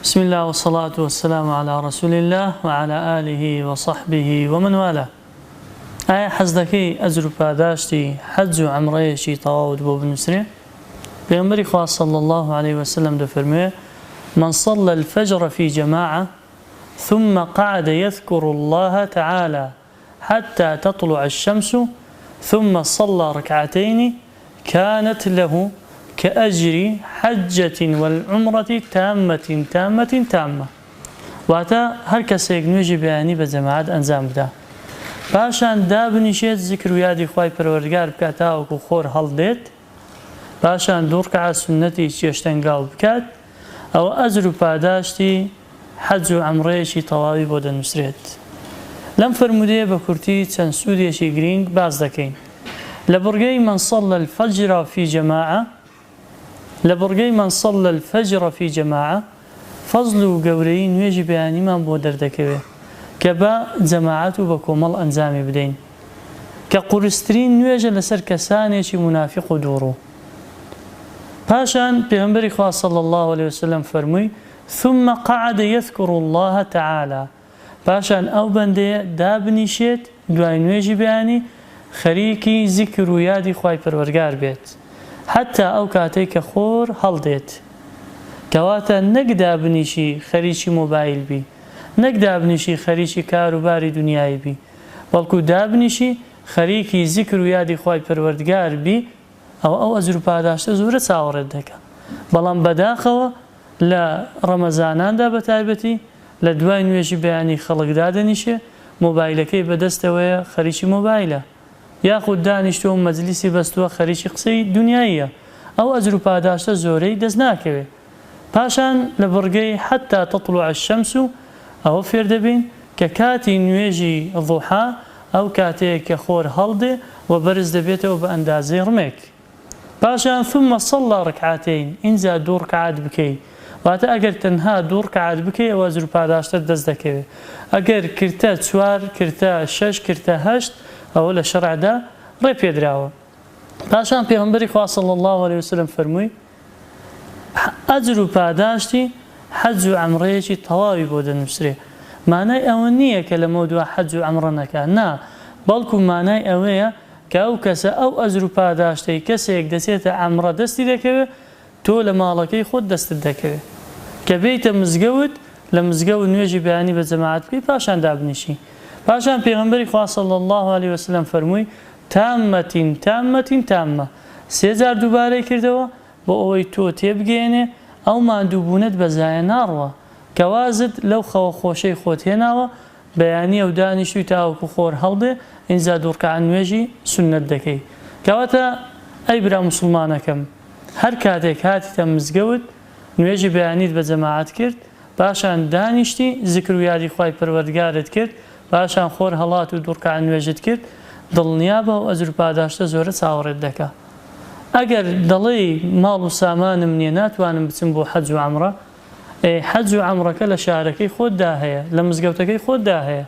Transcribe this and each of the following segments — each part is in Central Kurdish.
بسم الله والصلاة والسلام على رسول الله وعلى آله وصحبه ومن والاه. حزدكي أجر باداشتي حج عمريشي طاود بو بنسري بيغمبري خواه صلى الله عليه وسلم دفرمي: من صلى الفجر في جماعة ثم قعد يذكر الله تعالى حتى تطلع الشمس ثم صلى ركعتين كانت له كأجر حجة والعمرة تامة تامة تامة. واتا هر کەسێک نوێژی بەیانی بە جەماعەت ئەنجام بدە، پاشان دابنیشێت ذکر و یادی خوای پەروەردگار بکات تاوەکو خۆر هەڵدێت، پاشان دوو ڕکعات سونەتی چێشتەنگاو بکات، ئەوە ئەجر و پاداشتی حەج و عەمرەیەکی تەواوی بۆ دەنووسرێت. لەم فەرموودەیە بە کورتی چەند سوودێکی گرنگ باز دەکەین. لە بڕگەی من صلى الفجر في جماعة، لبرجي من صلى الفجر في جماعة فضل وجوري نويجي بياني ما بودر دكوي كبا جماعته بكمال أنزامي بدين كقرسترين نويجي لسر كساني شي منافق دورو. باشان بيغمبري خواه صلى الله عليه وسلم فرمي: ثم قعد يذكر الله تعالى. باشان أو بندي دابني شيت دواي نويجي بياني خريكي ذكر ويادي خواي پروردگار بيت حتى أو كاتيك خور هەڵدێت. کەواتە نەکدا بنیشی خەریکی مۆبایل بی، نەکدا بنیشی خەریکی کاروباری دنیای بی، بەڵکو دابنیشی خەریکی ذکر و یادی خوای پەروەردگار بی، ئەو ئەجر و پاداشتە زۆرە چاوەڕێت دەکات. بەڵام بەداخەوە لە ڕەمەزاناندا بە تایبەتی لە دوای نوێژی بەیانی خەڵکدا دەنیشێ، مۆبایلەکەی بەدەستەوەیە خەریکی مۆبایلە، یاخود دانیشتۆ مەجلیسی بەستووە خەریکی قسەی دنیاییە، ئەو ئەجر و پاداشتە زۆرەی دەست ناکەوێت. پاشان لە بڕگەی حتا تطلع الشەمس ئەوە فێر دەبین کە کاتی نوێژی ضوحا ئەو کاتەیە کە خۆر هەڵدێ و بەرز دەبێتەوە بە ئەندازەی ڕمێک. پاشان ثم صلى ركعتين، ئینجا دوو ڕکعات بکەی، واتە ئەگەر تەنها دوو ڕکعات بکەی ئەوە ئەجر و پاداشتە دەست دەکەوێت. ئەگەر کردە 4 کردە 6 کردە 8 ئەوە لە شەرعدا ڕێ پێدراوە. پاشان پێغەمبەری خوا صلی الله عليه وسلم فەرمووی: ئەجر و پاداشتی حەج و عەمرەیەکی تەواوی بۆ دەنووسرێ. مانای ئەوە نییە کە لەمە دووە حەج و عەمرە نەکات، نا، بەڵکو مانای ئەوەیە کە ئەو کەسە ئەو ئەجر و پاداشتەی کەسێک دەچێتە عەمرە دەستی دەکەوێت، تۆ لە ماڵەکەی خۆت دەستت دەکەوێت کە بێیتە مزگەوت، لە مزگەوت نوێژی بەیانی بە جەماعەت بکەی، پاشان دابنیشی. پاشان پێغەمبەری خوا صلی الله عليه وسلم فەرمووی: تامة تامة تامة. سێ جار دووبارەی کردەوە بۆ ئەوەی تۆ تێبگەێنێ ئەو ماندووبوونت بەزایە ناڕوە، کەوازت لەو خەوە خۆشەی خۆت هێناوە، بەیانی ئەو دانیشتوی تاوەکو خۆر هەڵدێ، ئینجا دوو ڕکعات نوێژی سونەت دەکەی. کەواتە ئەی برا موسڵمانەکەم، هەر کاتێک هاتیتە مزگەوت نوێژی بەیانیت بە جەماعەت کرد، پاشان دانیشتی ذکر و یادی خوای پەروەردگارت کرد، پاشان خۆر هەڵات و دوو ڕکعات نوێژت کرد، دڵنیابە و ئەجر و پاداشتە زۆرە چاوەڕێت دەکات. ئەگەر دەڵێی ماڵ و سامانم نییە ناتوانم بچم بۆ حەج و عەمرە، حەج و عەمرەکە لە شارەکەی خۆتدا هەیە، لە مزگەوتەکەی خۆتدا هەیە،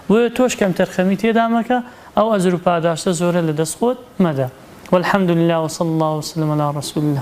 بۆیە تۆش کەم تەرخەمی تێدا مەکە، ئەو ئەجر و پاداشتە زۆرە لە دەست خۆت مەدە. والحەمد لله وصلى الله وسلم على رسول الله.